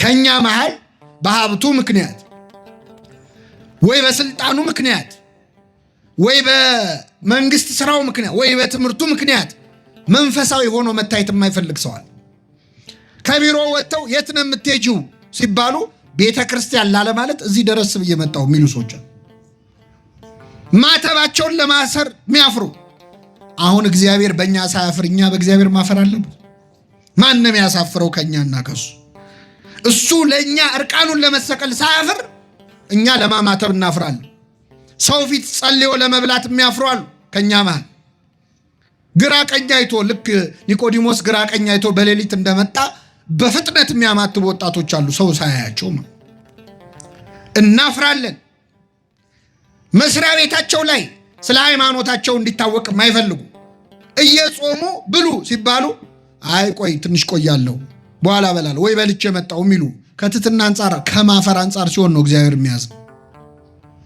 ከኛ መሃል በሀብቱ ምክንያት ወይ በስልጣኑ ምክንያት ወይ በመንግስት ስራው ምክንያት ወይ በትምህርቱ ምክንያት መንፈሳዊ ሆኖ መታየት የማይፈልግ ሰዋል። ከቢሮ ወጥተው የት ነው የምትሄጂው ሲባሉ ቤተክርስቲያን ላለ ማለት እዚህ ደረስ ብዬ መጣሁ የሚሉ ሰዎች ማተባቸውን ለማሰር የሚያፍሩ። አሁን እግዚአብሔር በእኛ ሳያፍር እኛ በእግዚአብሔር ማፈር አለብን? ማንም ያሳፍረው ከኛና ከሱ። እሱ ለእኛ እርቃኑን ለመሰቀል ሳያፍር እኛ ለማማተብ እናፍራለን። ሰው ፊት ጸልዮ ለመብላት የሚያፍሩ አሉ ከኛ መሃል። ግራ ቀኝ አይቶ ልክ ኒቆዲሞስ ግራ ቀኝ አይቶ በሌሊት እንደመጣ በፍጥነት የሚያማትቡ ወጣቶች አሉ ሰው ሳያያቸው። እናፍራለን። መስሪያ ቤታቸው ላይ ስለ ሃይማኖታቸው እንዲታወቅ የማይፈልጉ እየጾሙ ብሉ ሲባሉ አይ ቆይ ትንሽ ቆያለሁ በኋላ በላለሁ ወይ በልቼ መጣሁ የሚሉ ከትትና አንጻር ከማፈር አንጻር ሲሆን ነው እግዚአብሔር የሚያዝ።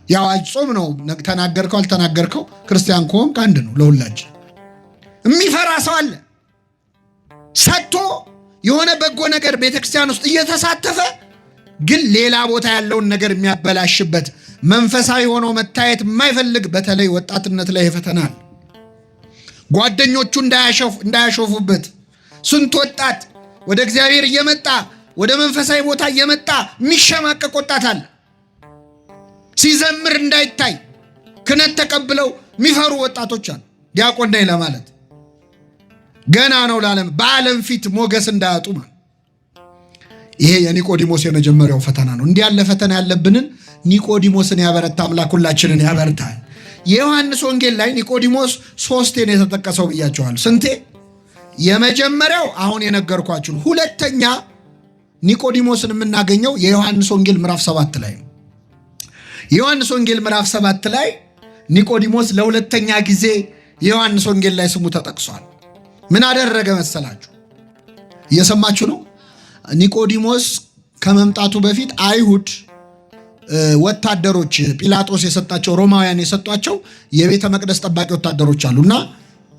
ያው ጾም ነው ተናገርከው አልተናገርከው ክርስቲያን ከሆንክ አንድ ነው ለሁላችን። የሚፈራ ሰው አለ ሰጥቶ የሆነ በጎ ነገር ቤተክርስቲያን ውስጥ እየተሳተፈ ግን ሌላ ቦታ ያለውን ነገር የሚያበላሽበት መንፈሳዊ ሆኖ መታየት የማይፈልግ በተለይ ወጣትነት ላይ ይፈተናል። ጓደኞቹ እንዳያሾፉበት ስንት ወጣት ወደ እግዚአብሔር እየመጣ ወደ መንፈሳዊ ቦታ እየመጣ የሚሸማቀቅ ወጣት አለ። ሲዘምር እንዳይታይ ክህነት ተቀብለው የሚፈሩ ወጣቶች አሉ። ዲያቆን ነኝ ለማለት ገና ነው ለዓለም በዓለም ፊት ሞገስ እንዳያጡ ማለት። ይሄ የኒቆዲሞስ የመጀመሪያው ፈተና ነው። እንዲህ ያለ ፈተና ያለብንን ኒቆዲሞስን ያበረታ አምላክ ሁላችንን ያበርታል። የዮሐንስ ወንጌል ላይ ኒቆዲሞስ 3 ነው የተጠቀሰው ብያቸዋል። ስንቴ? የመጀመሪያው አሁን የነገርኳችሁ። ሁለተኛ ኒቆዲሞስን የምናገኘው የዮሐንስ ወንጌል ምዕራፍ 7 ላይ ነው። የዮሐንስ ወንጌል ምዕራፍ 7 ላይ ኒቆዲሞስ ለሁለተኛ ጊዜ የዮሐንስ ወንጌል ላይ ስሙ ተጠቅሷል። ምን አደረገ መሰላችሁ? እየሰማችሁ ነው? ኒቆዲሞስ ከመምጣቱ በፊት አይሁድ ወታደሮች ጲላጦስ የሰጣቸው ሮማውያን የሰጧቸው የቤተ መቅደስ ጠባቂ ወታደሮች አሉና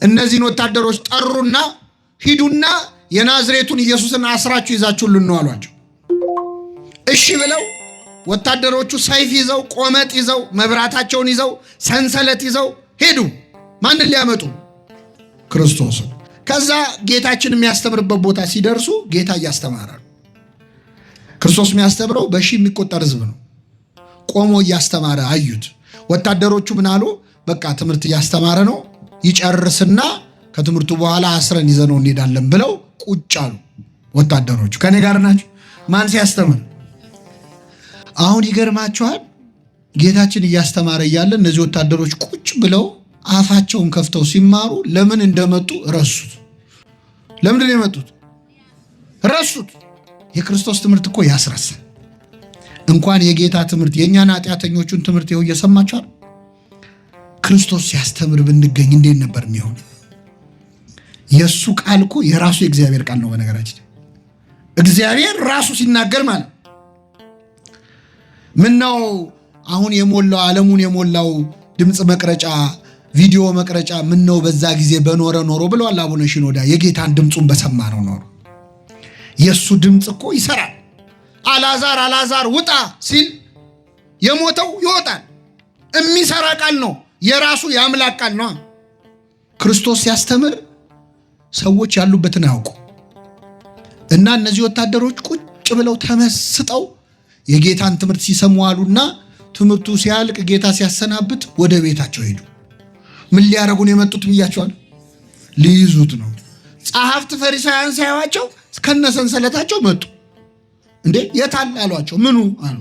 እነዚህን ወታደሮች ጠሩና ሂዱና የናዝሬቱን ኢየሱስን አስራችሁ ይዛችሁልን ነው አሏቸው። እሺ ብለው ወታደሮቹ ሰይፍ ይዘው ቆመጥ ይዘው መብራታቸውን ይዘው ሰንሰለት ይዘው ሄዱ። ማንን ሊያመጡ? ክርስቶስን። ከዛ ጌታችን የሚያስተምርበት ቦታ ሲደርሱ ጌታ እያስተማረ ነው። ክርስቶስ የሚያስተምረው በሺህ የሚቆጠር ሕዝብ ነው። ቆሞ እያስተማረ አዩት። ወታደሮቹ ምን አሉ? በቃ ትምህርት እያስተማረ ነው ይጨርስና ከትምህርቱ በኋላ አስረን ይዘነው እንሄዳለን ብለው ቁጭ አሉ ወታደሮቹ። ከኔ ጋር ናቸው? ማን ሲያስተምር? አሁን ይገርማችኋል። ጌታችን እያስተማረ እያለ እነዚህ ወታደሮች ቁጭ ብለው አፋቸውን ከፍተው ሲማሩ ለምን እንደመጡ ረሱት። ለምንድን ነው የመጡት? ረሱት። የክርስቶስ ትምህርት እኮ ያስረሳል። እንኳን የጌታ ትምህርት የእኛን ኃጢአተኞቹን ትምህርት ይኸው እየሰማችኋል። ክርስቶስ ሲያስተምር ብንገኝ እንዴት ነበር የሚሆን? የእሱ ቃል እኮ የራሱ የእግዚአብሔር ቃል ነው። በነገራችን እግዚአብሔር ራሱ ሲናገር ማለት ምነው አሁን የሞላው ዓለሙን የሞላው ድምፅ መቅረጫ ቪዲዮ መቅረጫ ምነው በዛ ጊዜ በኖረ ኖሮ ብለዋል አቡነ ሽኖዳ። የጌታን ድምፁን በሰማ ነው ኖሮ። የእሱ ድምፅ እኮ ይሰራል። አልዓዛር ውጣ ሲል የሞተው ይወጣል። የሚሰራ ቃል ነው። የራሱ የአምላክ ቃል ነው። ክርስቶስ ሲያስተምር ሰዎች ያሉበትን አያውቁ እና እነዚህ ወታደሮች ቁጭ ብለው ተመስጠው የጌታን ትምህርት ሲሰሙ አሉና ትምህርቱ ሲያልቅ ጌታ ሲያሰናብት ወደ ቤታቸው ሄዱ። ምን ሊያረጉን የመጡት ብያቸዋል? ሊይዙት ነው። ጸሐፍት ፈሪሳውያን ሳያዋቸው ከነሰንሰለታቸው መጡ። እንዴ የታል አሏቸው። ምኑ አሉ።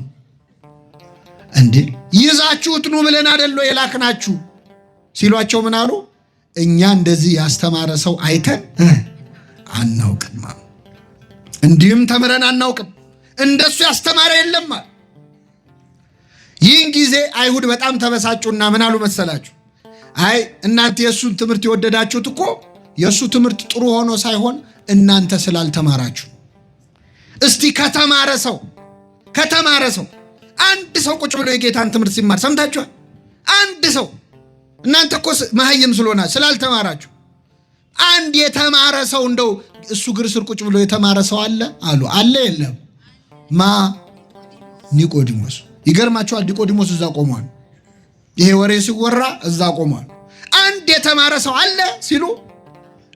እንዴ ይዛችሁት ኑ ብለን አይደል የላክናችሁ ሲሏቸው ምን አሉ? እኛ እንደዚህ ያስተማረ ሰው አይተን አናውቅም፣ እንዲህም ተምረን አናውቅም፣ እንደሱ ያስተማረ የለም። ይህን ጊዜ አይሁድ በጣም ተበሳጩና ምን አሉ መሰላችሁ? አይ እናንተ የሱን ትምህርት የወደዳችሁት እኮ የሱ ትምህርት ጥሩ ሆኖ ሳይሆን እናንተ ስላልተማራችሁ። እስቲ ከተማረ ሰው አንድ ሰው ቁጭ ብሎ የጌታን ትምህርት ሲማር ሰምታችኋል? አንድ ሰው እናንተ እኮ መሐይም ስለሆነ ስላልተማራችሁ። አንድ የተማረ ሰው እንደው እሱ እግር ስር ቁጭ ብሎ የተማረ ሰው አለ አሉ? አለ? የለም። ኒቆዲሞስ። ይገርማቸዋል። ኒቆዲሞስ እዛ ቆሟል። ይሄ ወሬ ሲወራ እዛ ቆሟል። አንድ የተማረ ሰው አለ ሲሉ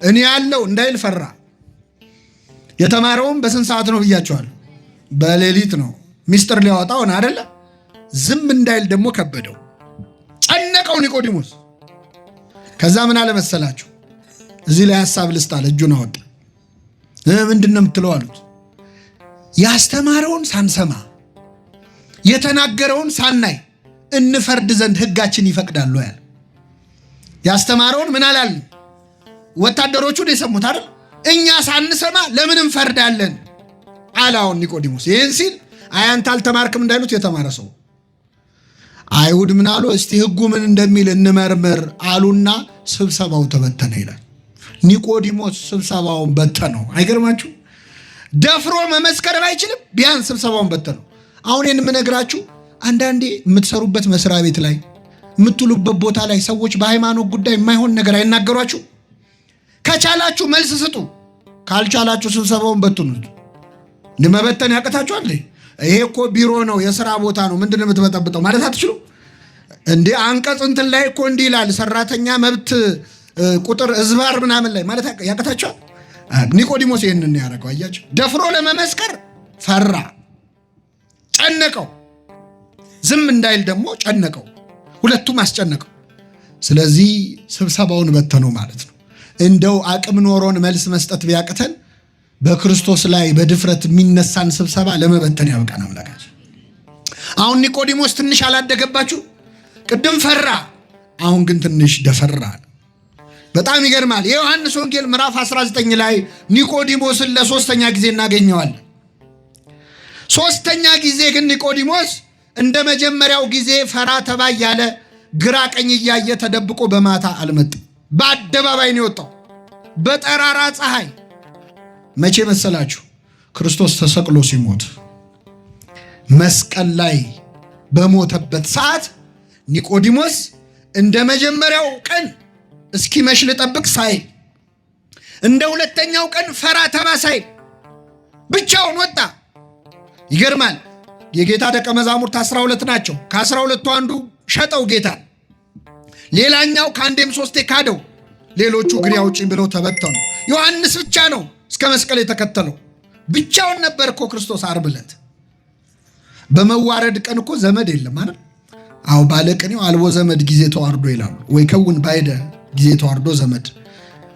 እኔ ያለው እንዳይል ፈራ። የተማረውም በስንት ሰዓት ነው ብያቸዋል? በሌሊት ነው። ሚስጥር ሊያወጣ ሆነ አይደለ? ዝም እንዳይል ደግሞ ከበደው፣ ጨነቀው ኒቆዲሞስ። ከዛ ምን አለ መሰላችሁ? እዚህ ላይ ሐሳብ ልስጣል። እጁን አወጣ። ምንድን ነው የምትለው አሉት። ያስተማረውን ሳንሰማ የተናገረውን ሳናይ እንፈርድ ዘንድ ሕጋችን ይፈቅዳሉ ያለ። ያስተማረውን ምን አላልን? ወታደሮቹን የሰሙት አይደል? እኛ ሳንሰማ ለምን እንፈርዳለን አላውን ኒቆዲሞስ። ይህን ሲል አንተ አልተማርክም እንዳይሉት የተማረ ሰው አይሁድ ምን አሉ? እስቲ ሕጉ ምን እንደሚል እንመርምር አሉና ስብሰባው ተበተነ ይላል። ኒቆዲሞስ ስብሰባውን በተነው። አይገርማችሁ? ደፍሮ መመስከር አይችልም፣ ቢያንስ ስብሰባውን በተነው። አሁን የምነግራችሁ አንዳንዴ የምትሰሩበት መስሪያ ቤት ላይ የምትሉበት ቦታ ላይ ሰዎች በሃይማኖት ጉዳይ የማይሆን ነገር አይናገሯችሁ። ከቻላችሁ መልስ ስጡ፣ ካልቻላችሁ ስብሰባውን በትኑት። መበተን ያቅታችኋል? ይሄ እኮ ቢሮ ነው፣ የሥራ ቦታ ነው፣ ምንድን ነው የምትበጠብጠው ማለት አትችሉ እንዴ? አንቀጽ እንትን ላይ እኮ እንዲህ ይላል፣ ሰራተኛ መብት ቁጥር እዝባር ምናምን ላይ ማለት ያቅታችኋል? ኒቆዲሞስ ይህንን ያደረገው አያችሁ። ደፍሮ ለመመስከር ፈራ፣ ጨነቀው። ዝም እንዳይል ደግሞ ጨነቀው። ሁለቱም አስጨነቀው። ስለዚህ ስብሰባውን በተነው ማለት ነው። እንደው አቅም ኖሮን መልስ መስጠት ቢያቅተን በክርስቶስ ላይ በድፍረት የሚነሳን ስብሰባ ለመበተን ያብቃን አምላካችን። አሁን ኒቆዲሞስ ትንሽ አላደገባችሁ? ቅድም ፈራ፣ አሁን ግን ትንሽ ደፈራ። በጣም ይገርማል። የዮሐንስ ወንጌል ምዕራፍ 19 ላይ ኒቆዲሞስን ለሶስተኛ ጊዜ እናገኘዋለን። ሶስተኛ ጊዜ ግን ኒቆዲሞስ እንደ መጀመሪያው ጊዜ ፈራ ተባ ያለ ግራ ቀኝ እያየ ተደብቆ በማታ አልመጣም። በአደባባይ ነው የወጣው፣ በጠራራ ፀሐይ። መቼ መሰላችሁ? ክርስቶስ ተሰቅሎ ሲሞት መስቀል ላይ በሞተበት ሰዓት ኒቆዲሞስ እንደ መጀመሪያው ቀን እስኪመሽ ልጠብቅ ሳይል፣ እንደ ሁለተኛው ቀን ፈራ ተባ ሳይል ብቻውን ወጣ። ይገርማል። የጌታ ደቀ መዛሙርት 12 ናቸው። ከ12ቱ አንዱ ሸጠው ጌታን፣ ሌላኛው ከአንዴም ሶስቴ ካደው፣ ሌሎቹ እግሬ አውጪኝ ብለው ተበተኑ። ዮሐንስ ብቻ ነው እስከ መስቀል የተከተለው። ብቻውን ነበር እኮ ክርስቶስ። ዓርብ ዕለት በመዋረድ ቀን እኮ ዘመድ የለም አይደል? አዎ ባለቅኔው አልቦ ዘመድ ጊዜ ተዋርዶ ይላሉ። ወይ ከውን ባይደ ጊዜ ተዋርዶ ዘመድ።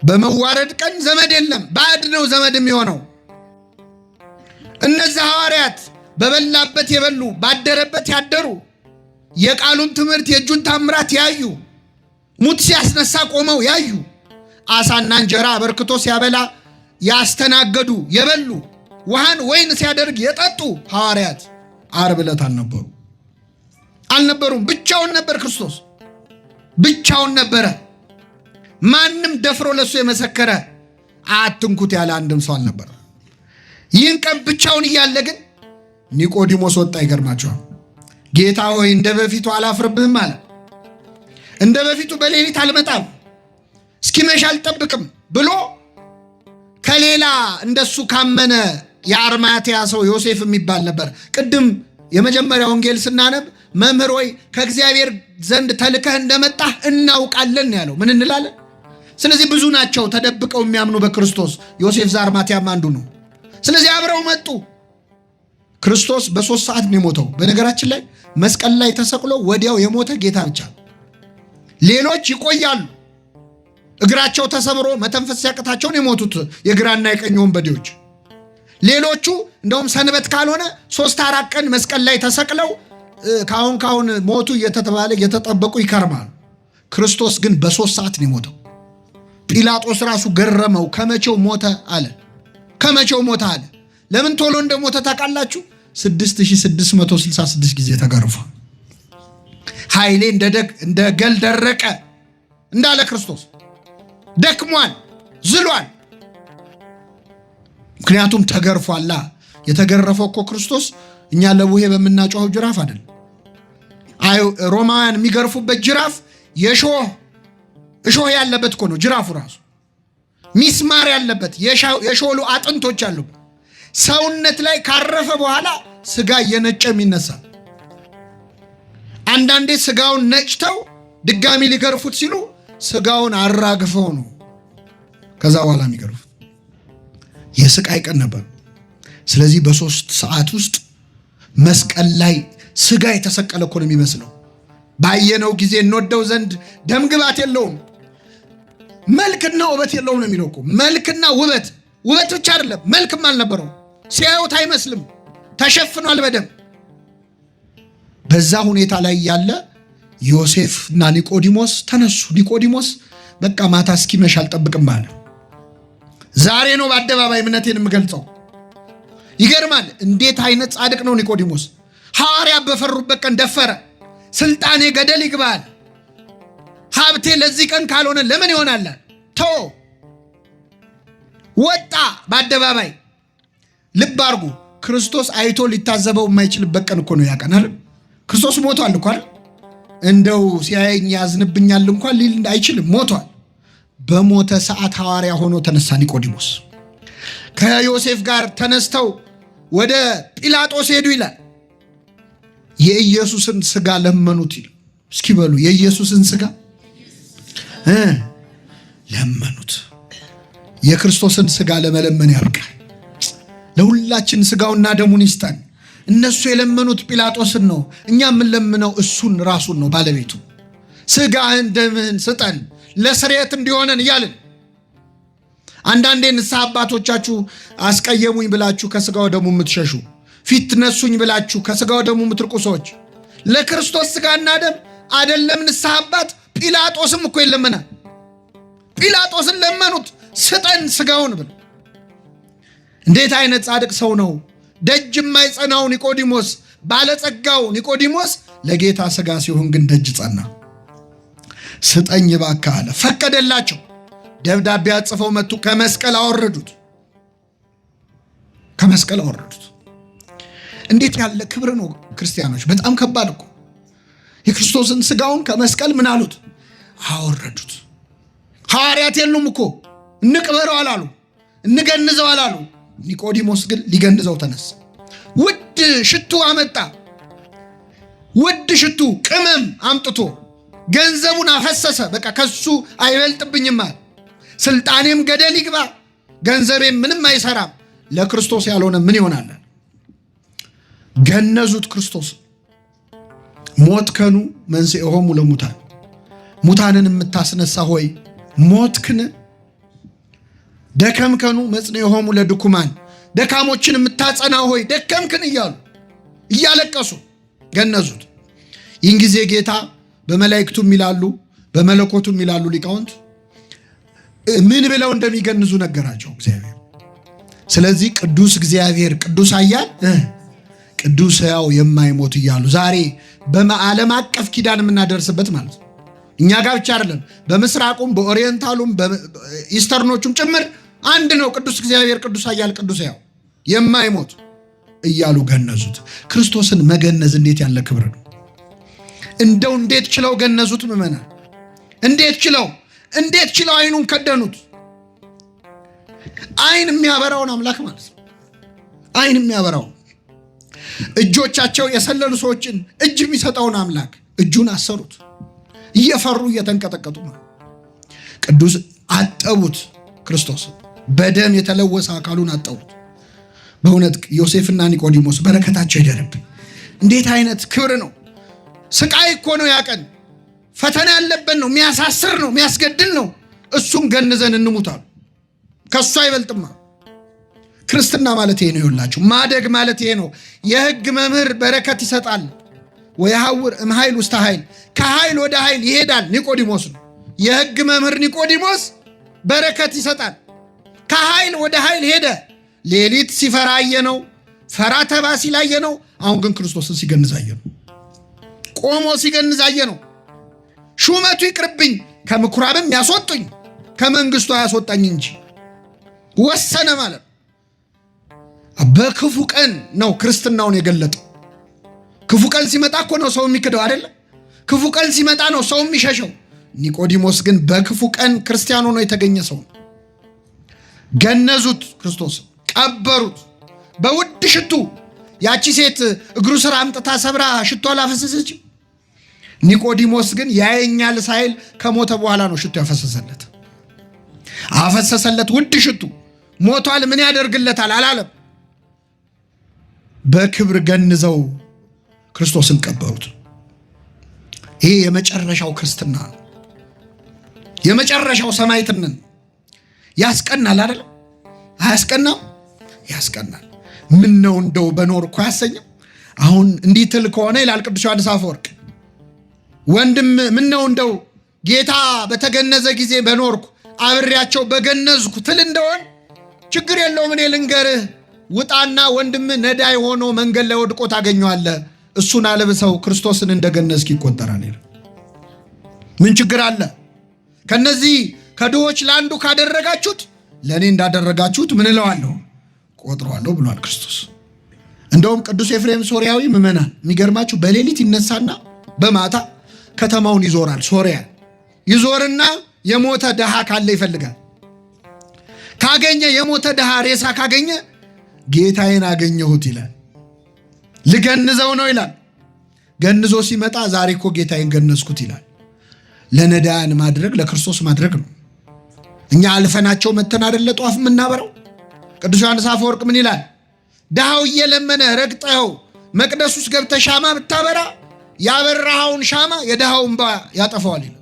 በመዋረድ ቀን ዘመድ የለም፣ ባዕድ ነው ዘመድ የሚሆነው። እነዚህ ሐዋርያት በበላበት የበሉ ባደረበት ያደሩ፣ የቃሉን ትምህርት የእጁን ታምራት ያዩ፣ ሙት ሲያስነሳ ቆመው ያዩ፣ አሳና እንጀራ አበርክቶ ሲያበላ ያስተናገዱ የበሉ፣ ውሃን ወይን ሲያደርግ የጠጡ ሐዋርያት ዓርብ ዕለት አልነበሩም። ብቻውን ነበር ክርስቶስ፣ ብቻውን ነበረ። ማንም ደፍሮ ለሱ የመሰከረ አትንኩት ያለ አንድም ሰው አልነበረ። ይህን ቀን ብቻውን እያለ ግን ኒቆዲሞስ ወጣ። ይገርማቸዋል። ጌታ ሆይ እንደ በፊቱ አላፍርብህም አለ። እንደ በፊቱ በሌሊት አልመጣም፣ እስኪመሽ አልጠብቅም ብሎ ከሌላ እንደሱ ካመነ የአርማትያ ሰው ዮሴፍ የሚባል ነበር። ቅድም የመጀመሪያ ወንጌል ስናነብ መምህር ሆይ ከእግዚአብሔር ዘንድ ተልከህ እንደመጣህ እናውቃለን ያለው። ምን እንላለን? ስለዚህ ብዙ ናቸው ተደብቀው የሚያምኑ በክርስቶስ። ዮሴፍ ዘአርማትያም አንዱ ነው። ስለዚህ አብረው መጡ። ክርስቶስ በ3 ሰዓት ነው የሞተው። በነገራችን ላይ መስቀል ላይ ተሰቅሎ ወዲያው የሞተ ጌታ ብቻ። ሌሎች ይቆያሉ። እግራቸው ተሰብሮ መተንፈስ ሲያቅታቸውን የሞቱት የግራና የቀኝ ወንበዴዎች። ሌሎቹ እንደውም ሰንበት ካልሆነ 3-4 ቀን መስቀል ላይ ተሰቅለው ካሁን ሞቱ እየተባለ እየተጠበቁ ይከርማሉ። ክርስቶስ ግን በ3 ሰዓት ነው የሞተው። ጲላጦስ ራሱ ገረመው። ከመቼው ሞተ አለ። ከመቼው ሞተ አለ። ለምን ቶሎ እንደሞተ ታውቃላችሁ? 6666 ጊዜ ተገርፎ ኃይሌ እንደ ገል ደረቀ እንዳለ ክርስቶስ ደክሟል፣ ዝሏል። ምክንያቱም ተገርፏላ። የተገረፈው እኮ ክርስቶስ እኛ ለቡሄ በምናጮኸው ጅራፍ አይደል። ሮማውያን የሚገርፉበት ጅራፍ እሾህ ያለበት እኮ ነው ጅራፉ ራሱ። ሚስማር ያለበት የሾሉ አጥንቶች ያሉበት። ሰውነት ላይ ካረፈ በኋላ ስጋ እየነጨ የሚነሳ። አንዳንዴ ስጋውን ነጭተው ድጋሚ ሊገርፉት ሲሉ ስጋውን አራግፈው ነው ከዛ በኋላ የሚገርፉት። የስቃይ ቀን ነበር። ስለዚህ በ3 ሰዓት ውስጥ መስቀል ላይ ስጋ የተሰቀለ እኮ ነው የሚመስለው። ባየነው ጊዜ እንወደው ዘንድ ደም ግባት የለውም መልክና ውበት የለውም ነው የሚለው እኮ። መልክና ውበት ብቻ አይደለም መልክም አልነበረው። ሲያዩት አይመስልም፣ ተሸፍኗል በደም። በዛ ሁኔታ ላይ ያለ ዮሴፍ እና ኒቆዲሞስ ተነሱ። ኒቆዲሞስ በቃ ማታ እስኪመሽ አልጠብቅም አለ። ዛሬ ነው በአደባባይ እምነቴን የምገልጸው። ይገርማል። እንዴት አይነት ጻድቅ ነው ኒቆዲሞስ! ሐዋርያ በፈሩበት ቀን ደፈረ። ስልጣኔ ገደል ይግባል፣ ሀብቴ ለዚህ ቀን ካልሆነ ለምን ይሆናል? ወጣ በአደባባይ። ልብ አድርጉ፣ ክርስቶስ አይቶ ሊታዘበው የማይችልበት ቀን እኮ ነው ያቀናል። ክርስቶስ ሞቷል እኮ አይደል? እንደው ሲያየኝ ያዝንብኛል እንኳን ሊል አይችልም፣ ሞቷል። በሞተ ሰዓት ሐዋርያ ሆኖ ተነሳ ኒቆዲሞስ። ከዮሴፍ ጋር ተነስተው ወደ ጲላጦስ ሄዱ ይላል። የኢየሱስን ስጋ ለመኑት ይላል። እስኪ በሉ የኢየሱስን ስጋ ለመኑት። የክርስቶስን ስጋ ለመለመን ያብቃል። ለሁላችን ስጋውና ደሙን ይስጠን። እነሱ የለመኑት ጲላጦስን ነው፣ እኛ የምንለምነው እሱን ራሱን ነው፣ ባለቤቱ። ስጋህን ደምህን ስጠን ለስርየት እንዲሆነን እያልን። አንዳንዴ ንስሐ አባቶቻችሁ አስቀየሙኝ ብላችሁ ከስጋው ደሙ የምትሸሹ፣ ፊት ነሱኝ ብላችሁ ከስጋው ደሙ የምትርቁ ሰዎች፣ ለክርስቶስ ስጋና ደም አይደለም ንስሐ አባት ጲላጦስም እኮ ይለመናል። ጲላጦስን ለመኑት ስጠን ስጋውን ብለው። እንዴት አይነት ጻድቅ ሰው ነው! ደጅ የማይጸናው ኒቆዲሞስ፣ ባለጸጋው ኒቆዲሞስ ለጌታ ስጋ ሲሆን ግን ደጅ ጸና። ስጠኝ እባክህ አለ። ፈቀደላቸው። ደብዳቤ አጽፈው መጡ። ከመስቀል አወረዱት። እንዴት ያለ ክብር ነው ክርስቲያኖች! በጣም ከባድ እኮ። የክርስቶስን ስጋውን ከመስቀል ምን አሉት? አወረዱት። ሐዋርያት የሉም እኮ እንቅበረው አላሉ፣ እንገንዘው አላሉ። ኒቆዲሞስ ግን ሊገንዘው ተነሳ። ውድ ሽቱ አመጣ። ውድ ሽቱ ቅመም አምጥቶ ገንዘቡን አፈሰሰ። በቃ ከሱ አይበልጥብኝም አለ። ስልጣኔም ገደል ይግባ፣ ገንዘቤም ምንም አይሰራም፣ ለክርስቶስ ያልሆነ ምን ይሆናል? ገነዙት ክርስቶስ። ሞትከኑ መንሥኤሆሙ ለሙታን፣ ሙታንን የምታስነሳ ሆይ ሞትክን። ደከምከኑ መጽንዔሆሙ ለድኩማን፣ ደካሞችን የምታጸና ሆይ ደከምክን እያሉ እያለቀሱ ገነዙት። ይህን ጊዜ ጌታ በመላእክቱም ይላሉ በመለኮቱም ይላሉ ሊቃውንት ምን ብለው እንደሚገንዙ ነገራቸው እግዚአብሔር። ስለዚህ ቅዱስ እግዚአብሔር፣ ቅዱስ ኃያል፣ ቅዱስ ሕያው የማይሞት እያሉ ዛሬ በዓለም አቀፍ ኪዳን የምናደርስበት ማለት ነው። እኛ ጋር ብቻ አይደለም፣ በምስራቁም በኦሪየንታሉም በኢስተርኖቹም ጭምር አንድ ነው። ቅዱስ እግዚአብሔር፣ ቅዱስ ኃያል፣ ቅዱስ ሕያው የማይሞት እያሉ ገነዙት። ክርስቶስን መገነዝ እንዴት ያለ ክብር ነው! እንደው እንዴት ችለው ገነዙት ምዕመናን! እንዴት ችለው አይኑን ከደኑት! አይን የሚያበራውን አምላክ ማለት ነው። አይን የሚያበራው እጆቻቸው የሰለሉ ሰዎችን እጅ የሚሰጠውን አምላክ እጁን አሰሩት። እየፈሩ እየተንቀጠቀጡ ነው። ቅዱስ አጠቡት። ክርስቶስ በደም የተለወሰ አካሉን አጠቡት። በእውነት ዮሴፍና ኒቆዲሞስ በረከታቸው ይደርብን። እንዴት አይነት ክብር ነው! ስቃይ እኮ ነው ያቀን፣ ፈተና ያለበት ነው፣ የሚያሳስር ነው፣ የሚያስገድል ነው። እሱም ገንዘን እንሙታሉ። ከሱ አይበልጥማ። ክርስትና ማለት ይሄ ነው። ይኸውላችሁ ማደግ ማለት ይሄ ነው። የሕግ መምህር በረከት ይሰጣል። ወየሐውር እምኃይል ውስተ ኃይል፣ ከኃይል ወደ ኃይል ይሄዳል። ኒቆዲሞስ ነው የሕግ መምህር ኒቆዲሞስ። በረከት ይሰጣል። ከኃይል ወደ ኃይል ሄደ። ሌሊት ሲፈራ አየነው፣ ፈራ ተባ ሲል አየነው። አሁን ግን ክርስቶስን ሲገንዝ አየነው። ቆሞ ሲገንዝ አየነው። ሹመቱ ይቅርብኝ፣ ከምኩራብም ያስወጡኝ፣ ከመንግስቱ አያስወጣኝ እንጂ ወሰነ ማለት ነው። በክፉ ቀን ነው ክርስትናውን የገለጠው። ክፉ ቀን ሲመጣ እኮ ነው ሰው የሚክደው አይደለ? ክፉ ቀን ሲመጣ ነው ሰው የሚሸሸው። ኒቆዲሞስ ግን በክፉ ቀን ክርስቲያን ሆኖ የተገኘ ሰው ነው። ገነዙት፣ ክርስቶስ ቀበሩት። በውድ ሽቱ ያቺ ሴት እግሩ ስር አምጥታ ሰብራ ሽቶ አላፈሰሰች። ኒቆዲሞስ ግን ያየኛል ሳይል ከሞተ በኋላ ነው ሽቱ ያፈሰሰለት። አፈሰሰለት ውድ ሽቱ። ሞቷል፣ ምን ያደርግለታል አላለም። በክብር ገንዘው ክርስቶስን ቀበሩት። ይሄ የመጨረሻው ክርስትና ነው። የመጨረሻው ሰማዕትነት ያስቀናል አይደል? አያስቀናም? ያስቀናል። ምን ነው እንደው በኖርኩ ያሰኘው። አሁን እንዲህ ትል ከሆነ ይላል ቅዱስ ዮሐንስ አፈወርቅ፣ ወንድም ምን ነው እንደው ጌታ በተገነዘ ጊዜ በኖርኩ አብሬያቸው በገነዝኩ ትል እንደሆን ችግር የለውም፣ እኔ ልንገርህ፣ ውጣና ወንድም ነዳይ ሆኖ መንገድ ላይ ወድቆ ታገኘዋለህ፣ እሱን አለብሰው ክርስቶስን እንደገነዝክ ይቆጠራል። ምን ችግር አለ? ከነዚህ ከድሆች ለአንዱ ካደረጋችሁት ለእኔ እንዳደረጋችሁት ምን እለዋለሁ? ቆጥረዋለሁ ብሏል ክርስቶስ። እንደውም ቅዱስ ኤፍሬም ሶርያዊ ምዕመናን የሚገርማችሁ በሌሊት ይነሳና በማታ ከተማውን ይዞራል። ሶርያ ይዞርና የሞተ ድሃ ካለ ይፈልጋል። ካገኘ የሞተ ድሃ ሬሳ ካገኘ ጌታዬን አገኘሁት ይላል። ልገንዘው ነው ይላል። ገንዞ ሲመጣ ዛሬ እኮ ጌታዬን ገነዝኩት ይላል። ለነዳያን ማድረግ ለክርስቶስ ማድረግ ነው። እኛ አልፈናቸው መተን አይደለ ጧፍ የምናበረው። ቅዱስ ዮሐንስ አፈወርቅ ምን ይላል? ድሃው እየለመነ ረግጠው መቅደስ ውስጥ ገብተህ ሻማ ብታበራ ያበራኸውን ሻማ የድሃውን እንባ ያጠፋዋል ይላል።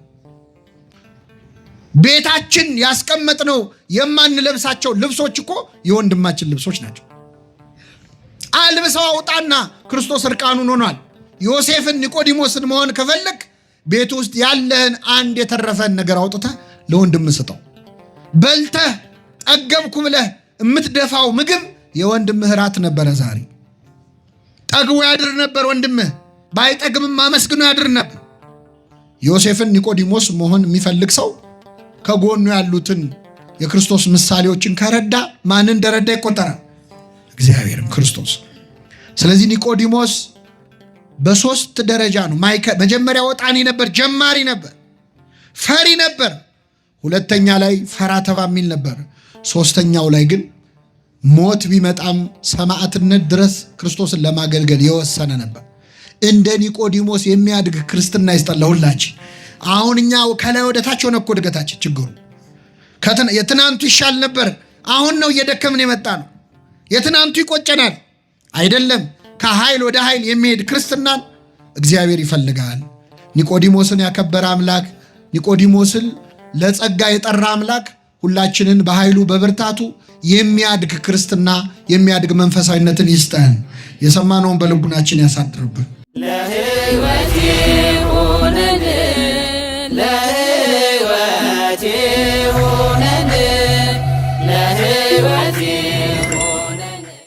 ቤታችን ያስቀመጥነው የማንለብሳቸው ልብሶች እኮ የወንድማችን ልብሶች ናቸው። አልብሰው አውጣና ክርስቶስ እርቃኑን ሆኗል። ዮሴፍን ኒቆዲሞስን መሆን ከፈለግ ቤት ውስጥ ያለህን አንድ የተረፈን ነገር አውጥተህ ለወንድም ስጠው። በልተህ ጠገብኩ ብለህ የምትደፋው ምግብ የወንድምህ ራት ነበረ። ዛሬ ጠግቦ ያድር ነበር ወንድምህ፣ ባይጠግብም አመስግኖ ያድር ነበር። ዮሴፍን ኒቆዲሞስ መሆን የሚፈልግ ሰው ከጎኑ ያሉትን የክርስቶስ ምሳሌዎችን ከረዳ ማንን እንደረዳ ይቆጠራል? እግዚአብሔርን፣ ክርስቶስ። ስለዚህ ኒቆዲሞስ በሶስት ደረጃ ነው። መጀመሪያ ወጣኒ ነበር፣ ጀማሪ ነበር፣ ፈሪ ነበር። ሁለተኛ ላይ ፈራ ተባ የሚል ነበር። ሶስተኛው ላይ ግን ሞት ቢመጣም ሰማዕትነት ድረስ ክርስቶስን ለማገልገል የወሰነ ነበር። እንደ ኒቆዲሞስ የሚያድግ ክርስትና ይስጠን ለሁላችን። አሁን እኛ ከላይ ወደ ታች ሆነ እኮ እድገታችን። ችግሩ የትናንቱ ይሻል ነበር፣ አሁን ነው እየደከምን የመጣ ነው። የትናንቱ ይቆጨናል አይደለም። ከኃይል ወደ ኃይል የሚሄድ ክርስትናን እግዚአብሔር ይፈልጋል። ኒቆዲሞስን ያከበረ አምላክ፣ ኒቆዲሞስን ለጸጋ የጠራ አምላክ ሁላችንን በኃይሉ በብርታቱ የሚያድግ ክርስትና የሚያድግ መንፈሳዊነትን ይስጠን። የሰማነውን በልቡናችን ያሳድርብን።